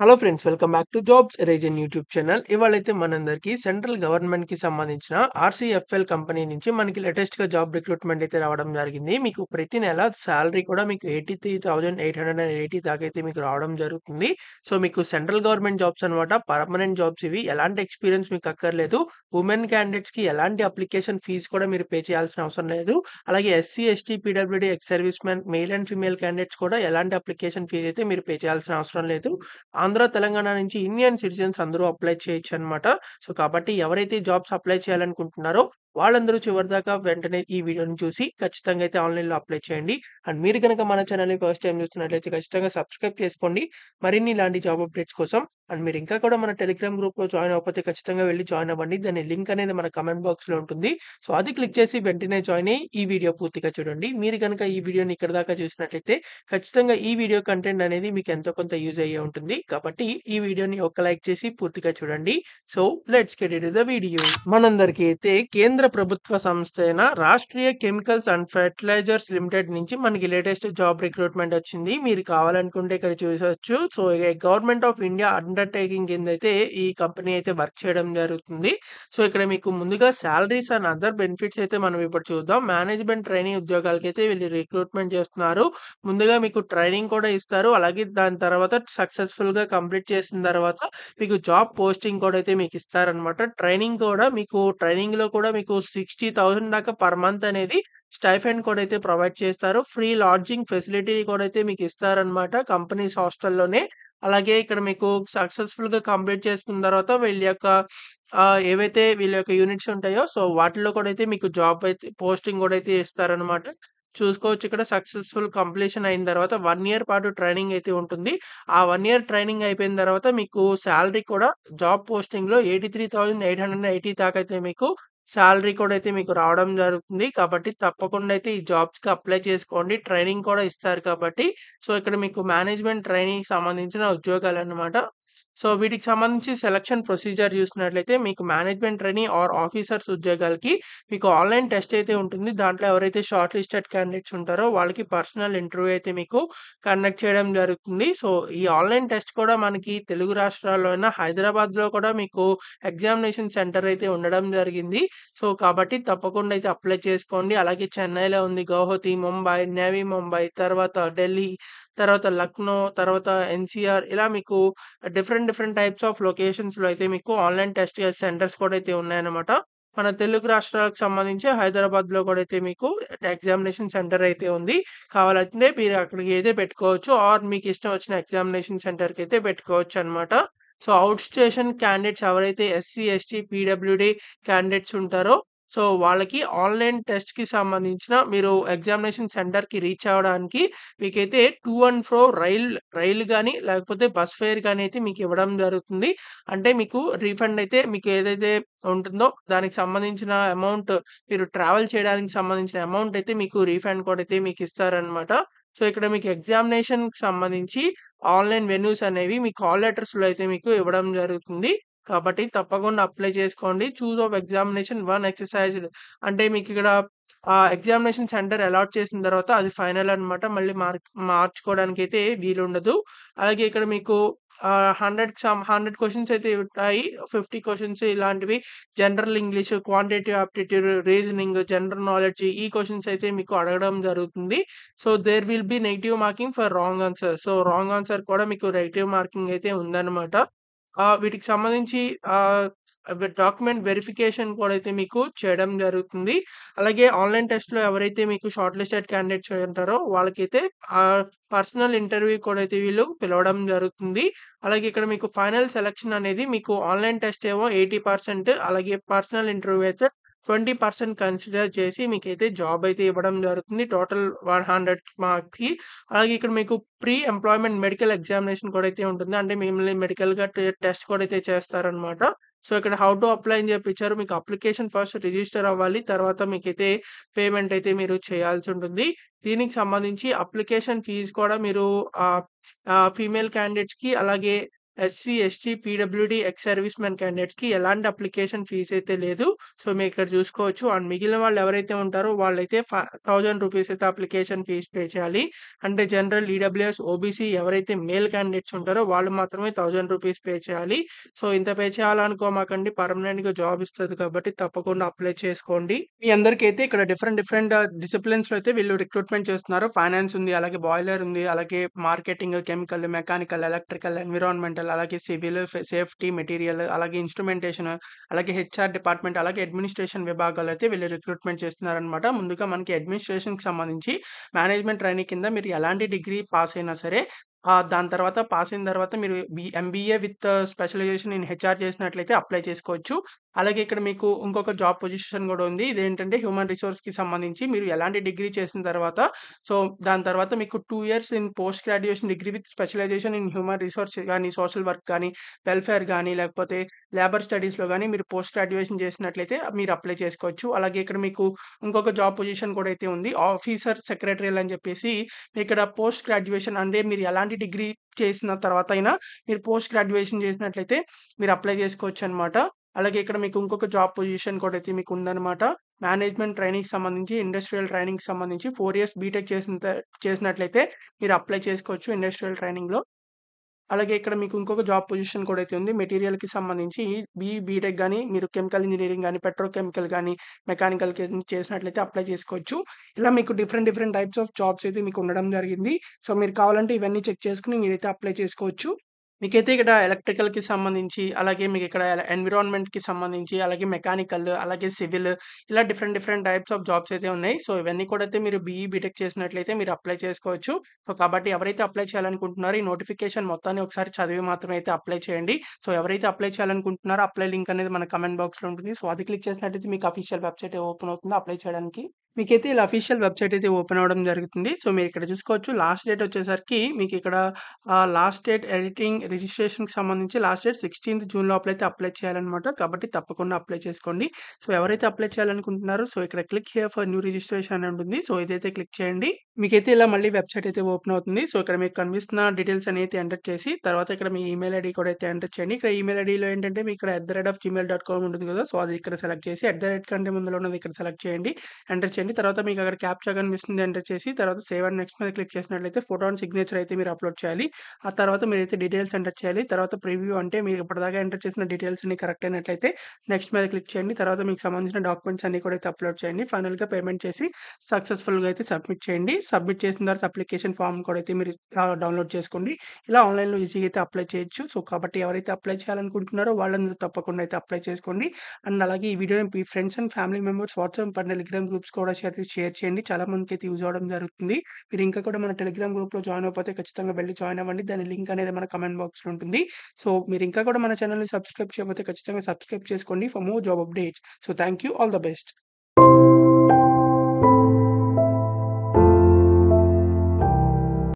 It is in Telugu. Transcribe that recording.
Hello friends, welcome back to jobs reason YouTube channel. ఇవాళైతే మనందరికీ సెంట్రల్ గవర్నమెంట్‌కి సంబంధించిన ఆర్‌సీఎఫ్ఎల్ కంపెనీ నుంచి మనకి లేటెస్ట్‌గా జాబ్ రిక్రూట్‌మెంట్ అయితే రావడం జరిగింది. మీకు ప్రతి నెల సాలరీ కూడా మీకు 83,880 దాకా అయితే మీకు రావడం జరుగుతుంది. సో, మీకు సెంట్రల్ గవర్నమెంట్ జాబ్స్ అన్నమాట. పర్మనెంట్ జాబ్స్ ఇవి. ఎలాంటి ఎక్స్‌పీరియన్స్ మీకు అక్కర్లేదు. ఉమెన్ క్యాండిడేట్స్‌కి ఎలాంటి అప్లికేషన్ ఫీస్ కూడా మీరు పే చేయాల్సిన అవసరం లేదు. అలాగే ఎస్సీ, ఎస్టీ, పీడబ్ల్యూడీ, ex service men, male and female candidates కూడా ఎలాంటి అప్లికేషన్ ఫీస్ అయితే మీరు పే చేయాల్సిన అవసరం లేదు. ఆంధ్ర, తెలంగాణ నుంచి ఇండియన్ సిటిజన్స్ అందరూ అప్లై చేయొచ్చనమాట. సో, కాబట్టి ఎవరైతే జాబ్స్ అప్లై చేయాలనుకుంటున్నారో వాళ్ళందరూ చివరిదాకా వెంటనే ఈ వీడియోని చూసి ఖచ్చితంగా అయితే ఆన్‌లైన్‌లో అప్లై చేయండి. అండ్ మీరు గనక మన ఛానెల్‌ని ఫస్ట్ టైమ్ చూస్తున్నట్లయితే ఖచ్చితంగా సబ్స్క్రైబ్ చేసుకోండి. మరిన్ని ఇలాంటి జాబ్ అప్డేట్స్ కోసం. అండ్ మీరు ఇంకా కూడా మన టెలిగ్రామ్ గ్రూప్‌లో జాయిన్ అవ్వకపోతే ఖచ్చితంగా వెళ్లి జాయిన్ అవ్వండి. దాని లింక్ అనేది మన కామెంట్ బాక్స్‌లో ఉంటుంది. సో, అది క్లిక్ చేసి వెంటనే జాయిన్ అయ్యి ఈ వీడియో పూర్తిగా చూడండి. మీరు గనక ఈ వీడియోని ఇక్కడి దాకా చూసినట్లయితే ఖచ్చితంగా ఈ వీడియో కంటెంట్ అనేది మీకు ఎంతో కొంత యూజ్ అయ్యే ఉంటుంది. కాబట్టి ఈ వీడియోని ఒక లైక్ చేసి పూర్తిగా చూడండి. So, let's get into the video. మనందరికీ అయితే కేంద్ర ప్రభుత్వ సంస్థ అయిన Rashtriya Chemicals and Fertilisers Limited నుంచి మనకి లేటెస్ట్ జాబ్ రిక్రూట్‌మెంట్ వచ్చింది. మీరు కావాలనుకుంటే ఇక్కడ చూసొచ్చు. So, government of India undertaking కిందైతే ఈ కంపెనీ అయితే వర్క్ చేయడం జరుగుతుంది. సో, ఇక్కడ మీకు ముందుగా సాలరీస్ అండ్ అదర్ బెనిఫిట్స్ అయితే మనం ఇప్పుడు చూద్దాం. మేనేజ్‌మెంట్ ట్రైనీ ఉద్యోగాలకైతే వీళ్ళు రిక్రూట్‌మెంట్ చేస్తున్నారు. ముందుగా మీకు ట్రైనింగ్ కూడా ఇస్తారు. అలాగే దాని తర్వాత సక్సెస్‌ఫుల్‌గా కంప్లీట్ చేసిన తర్వాత మీకు జాబ్ పోస్టింగ్ కూడా అయితే మీకు ఇస్తారనమాట. ట్రైనింగ్‌లో కూడా మీకు 60,000 దాకా పర్ మంత్ అనేది స్టైఫండ్ కూడా అయితే ప్రొవైడ్ చేస్తారు. ఫ్రీ లాడ్జింగ్ ఫెసిలిటీ కూడా అయితే మీకు ఇస్తారనమాట కంపెనీస్ హాస్టల్‌లోనే. అలాగే ఇక్కడ మీకు సక్సెస్‌ఫుల్‌గా కంప్లీట్ చేసుకున్న తర్వాత వీళ్ళ యొక్క ఏవైతే వీళ్ళ యొక్క యూనిట్స్ ఉంటాయో సో, వాటిలో కూడా అయితే మీకు జాబ్ అయితే పోస్టింగ్ కూడా అయితే ఇస్తారనమాట. చూసుకోవచ్చు ఇక్కడ సక్సెస్‌ఫుల్ కంప్లీషన్ అయిన తర్వాత 1 ఇయర్ పాటు ట్రైనింగ్ అయితే ఉంటుంది. ఆ 1 ఇయర్ ట్రైనింగ్ అయిపోయిన తర్వాత మీకు సాలరీ కూడా జాబ్ పోస్టింగ్‌లో 83,880 దాకా అయితే మీకు సాలరీ కూడా అయితే మీకు రావడం జరుగుతుంది. కాబట్టి తప్పకుండా అయితే ఈ జాబ్స్‌కి అప్లై చేసుకోండి. ట్రైనింగ్ కూడా ఇస్తారు కాబట్టి. సో, ఇక్కడ మీకు మేనేజ్‌మెంట్ ట్రైనీకి సంబంధించిన ఉద్యోగాలన్నమాట. సో, వీటికి సంబంధించి సెలక్షన్ ప్రొసీజర్ చూసినట్లయితే మీకు మేనేజ్‌మెంట్ ట్రైనీ ఆర్ ఆఫీసర్స్ ఉద్యోగాలకి మీకు ఆన్‌లైన్ టెస్ట్ అయితే ఉంటుంది. దాంట్లో ఎవరైతే షార్ట్ లిస్టెడ్ క్యాండిడేట్స్ ఉంటారో వాళ్ళకి పర్సనల్ ఇంటర్వ్యూ అయితే మీకు కండక్ట్ చేయడం జరుగుతుంది. సో, ఈ ఆన్‌లైన్ టెస్ట్ కూడా మనకి తెలుగు రాష్ట్రాల్లో అయిన హైదరాబాద్‌లో కూడా మీకు ఎగ్జామినేషన్ సెంటర్ అయితే ఉండడం జరిగింది. సో, కాబట్టి తప్పకుండా అయితే అప్లై చేసుకోండి. అలాగే చెన్నైలో ఉంది, గౌహతి, ముంబై, నేవీ ముంబై, తర్వాత ఢిల్లీ, తర్వాత లక్నో, తర్వాత ఎన్‌సీఆర్ ఇలా మీకు డిఫరెంట్ టైప్స్ ఆఫ్ లొకేషన్స్‌లో అయితే మీకు ఆన్‌లైన్ టెస్ట్ సెంటర్స్ కూడా అయితే ఉన్నాయన్నమాట. మన తెలుగు రాష్ట్రాలకు సంబంధించి హైదరాబాద్‌లో కూడా అయితే మీకు ఎగ్జామినేషన్ సెంటర్ అయితే ఉంది. కావాలంటే మీరు అక్కడికి అయితే పెట్టుకోవచ్చు. ఆర్ మీకు ఇష్టం వచ్చిన ఎగ్జామినేషన్ సెంటర్‌కి అయితే పెట్టుకోవచ్చనమాట. సో, ఔట్ స్టేషన్ క్యాండిడేట్స్ ఎవరైతే ఎస్సీ, ఎస్టీ, పీడబ్ల్యూడీ క్యాండిడేట్స్ ఉంటారో సో, వాళ్ళకి ఆన్‌లైన్ టెస్ట్‌కి సంబంధించిన మీరు ఎగ్జామినేషన్ సెంటర్‌కి రీచ్ అవ్వడానికి మీకైతే టు అండ్ ఫ్రో రైలు గాని, లేకపోతే బస్ ఫేర్ గాని అయితే మీకివ్వడం జరుగుతుంది. అంటే మీకు రీఫండ్ అయితే మీకు ఏదైతే ఉంటుందో దానికి సంబంధించిన అమౌంట్ మీరు ట్రావెల్ చేయడానికి సంబంధించిన అమౌంట్ అయితే మీకు రీఫండ్ కూడా అయితే మీకిస్తారనమాట. సో, ఇక్కడ మీకు ఎగ్జామినేషన్‌కి సంబంధించి ఆన్‌లైన్ వెన్యూస్ అనేవి మీ కాల్ లెటర్స్‌లో అయితే మీకు ఇవ్వడం జరుగుతుంది. కాబట్టి తప్పకుండా అప్లై చేసుకోండి. చూస్ ఆఫ్ ఎగ్జామినేషన్ 1 ఎక్సర్‌సైజ్డ్ అంటే మీకిక్కడ ఎగ్జామినేషన్ సెంటర్ అలాట్ చేసిన తర్వాత అది ఫైనల్ అన్నమాట. మళ్ళీ మార్చుకోవడానికైతే వీలుండదు. అలాగే ఇక్కడ మీకు 100 క్వెషన్స్ అయితే ఉంటాయి. 50 క్వెషన్స్ ఇలాంటివి general English, quantitative aptitude, reasoning, general knowledge ఈ క్వెషన్స్ అయితే మీకు అడగడం జరుగుతుంది. So, there will be negative marking for wrong answer. So, wrong answer కూడా మీకు నెగెటివ్ మార్కింగ్ అయితే ఉందన్నమాట. వీటికి సంబంధించి ఆహ్, డాక్యుమెంట్ వెరిఫికేషన్ కూడా అయితే మీకు చేయడం జరుగుతుంది. అలాగే ఆన్‌లైన్ టెస్ట్‌లో ఎవరైతే మీకు షార్ట్ లిస్టెడ్ క్యాండిడేట్స్ ఉంటారో వాళ్ళకైతే పర్సనల్ ఇంటర్వ్యూ కూడా అయితే వీళ్ళు పిలవడం జరుగుతుంది. అలాగే ఇక్కడ మీకు ఫైనల్ సెలక్షన్ అనేది మీకు ఆన్‌లైన్ టెస్ట్ ఏమో 80% అలాగే పర్సనల్ ఇంటర్వ్యూ అయితే 20% కన్సిడర్ చేసి మీకైతే జాబ్ అయితే ఇవ్వడం జరుగుతుంది. టోటల్ 100 మార్క్స్‌కి. అలాగే ఇక్కడ మీకు ప్రీ ఎంప్లాయ్‌మెంట్ మెడికల్ ఎగ్జామినేషన్ కూడా అయితే ఉంటుంది. అంటే మిమ్మల్ని మెడికల్‌గా టెస్ట్ కూడా అయితే చేస్తారనమాట. సో, ఇక్కడ హౌ టు అప్లై అని చెప్పి ఇచ్చారు. మీకు అప్లికేషన్ ఫస్ట్ రిజిస్టర్ అవ్వాలి. తర్వాత మీకైతే పేమెంట్ అయితే మీరు చేయాల్సి ఉంటుంది. దీనికి సంబంధించి అప్లికేషన్ ఫీజ్ కూడా మీరు ఆహ్, ఆహ్, ఫీమేల్ క్యాండిడేట్స్‌కి అలాగే ఎస్సీ, ఎస్టీ, పీడబ్ల్యూడీ, ఎక్స్ సర్వీస్ మెన్ క్యాండిడేట్స్‌కి ఎలాంటి అప్లికేషన్ ఫీస్ అయితే లేదు. సో, మీరిక్కడ చూసుకోవచ్చు. అండ్ మిగిలిన వాళ్ళు ఎవరైతే ఉంటారో వాళ్ళైతే ₹1000 అయితే అప్లికేషన్ ఫీస్ పే చేయాలి. అంటే జనరల్, ఈడబ్ల్యూఎస్, ఓబీసీ ఎవరైతే మేల్ క్యాండిడేట్స్ ఉంటారో వాళ్ళు మాత్రమే ₹1000 పే చేయాలి. సో, ఇంత పే చేయాలనుకోమాకండి. పర్మనెంట్‌గా జాబ్ ఇస్తది కాబట్టి తప్పకుండా అప్లై చేసుకోండి. మీ అందరికైతే ఇక్కడ డిఫరెంట్ డిఫరెంట్ డిసిప్లిన్స్‌లో అయితే వీళ్ళు రిక్రూట్‌మెంట్ చేస్తున్నారు. ఫైనాన్స్ ఉంది, అలాగే బాయిలర్ ఉంది, అలాగే marketing, chemical, mechanical, electrical, environmental, అలాగే సివిల్, సేఫ్టీ, మెటీరియల్, అలాగే ఇన్‌స్ట్రుమెంటేషన్, అలాగే హెచ్ఆర్ డిపార్ట్‌మెంట్, అలాగే అడ్మినిస్ట్రేషన్ విభాగాలైతే వీళ్ళు రిక్రూట్‌మెంట్ చేస్తున్నారనమాట. ముందుగా మనకి అడ్మినిస్ట్రేషన్‌కి సంబంధించి మేనేజ్మెంట్ ట్రైనీ కింద మీరు ఎలాంటి డిగ్రీ పాస్ అయినా సరే, దాని తర్వాత పాస్ అయిన తర్వాత మీరు MBA with specialization in HR చేసినట్లయితే అప్లై చేసుకోవచ్చు. అలాగే ఇక్కడ మీకు ఇంకొక జాబ్ పొజిషన్ గూడా ఉంది. ఇదేంటంటే హ్యూమన్ రిసోర్స్‌కి సంబంధించి మీరు ఎలాంటి డిగ్రీ చేసిన తర్వాత, సో, దాని తర్వాత మీకు 2 years in post graduation degree with specialization in human resource గాని, సోషల్ వర్క్ గాని, వెల్ఫేర్ గాని, లేకపోతే లేబర్ స్టడీస్‌లో గాని మీరు పోస్ట్ గ్రాడ్యుయేషన్ చేసినట్లయితే మీరు అప్లై చేసుకోవచ్చు. అలాగే ఇక్కడ మీకు ఇంకొక జాబ్ పొజిషన్ కూడా అయితే ఉంది. ఆఫీసర్ సెక్రటరియల్ అని చెప్పేసి ఇక్కడ పోస్ట్ గ్రాడ్యుయేషన్ అంటే మీరు ఎలాంటి డిగ్రీ చేసిన తర్వాత అయినా మీరు పోస్ట్ గ్రాడ్యుయేషన్ చేసినట్లయితే మీరు అప్లై చేసుకోవచ్చనమాట. అలాగే ఇక్కడ మీకు ఇంకొక జాబ్ పొజిషన్ కూడా అయితే మీకు ఉందనమాట. మేనేజ్మెంట్ ట్రైనీకి సంబంధించి, ఇండస్ట్రియల్ ట్రైనింగ్‌కి సంబంధించి 4 ఇయర్స్ బీటెక్ చేసినట్లయితే మీరు అప్లై చేసుకోవచ్చు ఇండస్ట్రియల్ ట్రైనింగ్‌లో. అలాగే ఇక్కడ మీకు ఇంకొక జాబ్ పొజిషన్ కూడా అయితే ఉంది. మెటీరియల్‌కి సంబంధించి బీటెక్ గాని, మీరు కెమికల్ ఇంజినీరింగ్ గాని, పెట్రోకెమికల్ గాని, మెకానికల్ చేసినట్లయితే అప్లై చేసుకోవచ్చు. ఇలా మీకు different different types of jobs అయితే మీకు ఉండడం జరిగింది. సో, మీరు కావాలంటే ఇవన్నీ చెక్ చేసుకొని మీరైతే అప్లై చేసుకోవచ్చు. మీకైతే ఇక్కడ ఎలక్ట్రికల్‌కి సంబంధించి, అలాగే మీకిక్కడ ఎన్విరాన్మెంట్‌కి సంబంధించి, అలాగే మెకానికల్, అలాగే సివిల్, ఇలా different different types of jobs అయితే ఉన్నాయి. సో, ఇవన్నీ కూడా అయితే మీరు బీటెక్ చేసినట్లయితే మీరు అప్లై చేసుకోవచ్చు. సో, కాబట్టి ఎవరైతే అప్లై చేయాలనుకుంటున్నారో ఈ నోటిఫికేషన్ మొత్తాన్ని ఒకసారి చదివి మాత్రమే అయితే అప్లై చేయండి. సో, ఎవరైతే అప్లై చేయాలనుకుంటున్నారో అప్లై లింక్ అనేది మన కామెంట్ బాక్స్‌లో ఉంటుంది. సో, అది క్లిక్ చేసినట్లయితే మీకు అఫీషియల్ వెబ్‌సైట్ ఓపెన్ అవుతుంది అప్లై చేయడానికి. మీకైతే ఇలా అఫీషియల్ వెబ్‌సైట్ అయితే ఓపెన్ అవ్వడం జరుగుతుంది. సో, మీరిక్కడ చూసుకోవచ్చు. లాస్ట్ డేట్ వచ్చేసరికి మీకిక్కడ లాస్ట్ డేట్ ఎడిటింగ్ రిజిస్ట్రేషన్‌కి సంబంధించి లాస్ట్ డేట్ 16థ్ జూన్ లోపల అయితే అప్లై చేయాలన్నమాట. కాబట్టి తప్పకుండా అప్లై చేసుకోండి. సో, ఎవరైతే అప్లై చేయాలనుకుంటున్నారో సో, ఇక్కడ click here for new registration అని ఉంటుంది. సో, ఇదైతే క్లిక్ చేయండి. మీకైతే ఇలా మళ్ళీ వెబ్‌సైట్ అయితే ఓపెన్ అవుతుంది. సో, ఇక్కడ మీకు కనిపిస్తున్న డీటెయిల్స్ అన్ని అయితే ఎంటర్ చేసి తర్వాత ఇక్కడ మీ ఈమెయిల్ ఐడీ కూడా అయితే ఎంటర్ చేయండి. ఇక్కడ ఈమెయిల్ ఐడీలో ఏంటంటే మీకు ఇక్కడ @gmail.com ఉంటుంది కదా! సో, అది ఇక్కడ సెలెక్ట్ చేసి కంటే ముందులో ఉన్నది ఇక్కడ సెలెక్ట్ చేయండి. ఎంటర్ చేయండి. తర్వాత మీకు అక్కడ క్యాప్చా కనిపిస్తుంది ఎంటర్ చేసి తర్వాత సేవ్ అండ్ నెక్స్ట్ మీద క్లిక్ చేసినట్లయితే ఫోటో అండ్ సిగ్నేచర్ అయితే మీరు అప్‌లోడ్ చేయాలి. ఆ తర్వాత మీరైతే డీటెయిల్స్ ఎంటర్ చేయాలి. తర్వాత ప్రివ్యూ అంటే మీరు ఇప్పటిదాకా ఎంటర్ చేసిన డీటెయిల్స్ అన్ని కరెక్ట్ అయినట్లయితే నెక్స్ట్ మీద క్లిక్ చేయండి. తర్వాత మీకు సంబంధించిన డాక్యుమెంట్స్ అన్ని కూడా అయితే అప్‌లోడ్ చేయండి. ఫైనల్‌గా పేమెంట్ చేసి సక్సెస్‌ఫుల్‌గా అయితే సబ్మిట్ చేయండి. సబ్మిట్ చేసిన తర్వాత అప్లికేషన్ ఫార్మ్ కూడా అయితే మీరు డౌన్‌లోడ్ చేసుకోండి. ఇలా ఆన్‌లైన్‌లో ఈజీగా అయితే అప్లై చేయొచ్చు. సో, కాబట్టి ఎవరైతే అప్లై చేయాలనుకుంటున్నారో వాళ్ళందరూ తప్పకుండా అయితే అప్లై చేసుకోండి. అండ్ అలాగే ఈ వీడియోని మీ friends and family members WhatsApp and Telegram groups కూడా షేర్ చేయండి. చాలా మందికైతే యూజ్ అవ్వడం జరుగుతుంది. మీరు ఇంకా కూడా మన టెలిగ్రామ్ గ్రూప్‌లో జాయిన్ అవ్వకపోతే ఖచ్చితంగా వెళ్లి జాయిన్ అవ్వండి. దాని లింక్ అనేది మన కామెంట్ బాక్స్‌లో ఉంటుంది. సో, మీరు ఇంకా కూడా మన ఛానెల్‌ని సబ్స్క్రైబ్ చేయకపోతే ఖచ్చితంగా సబ్స్క్రైబ్ చేసుకోండి for more job updates. So, thank you. All the best.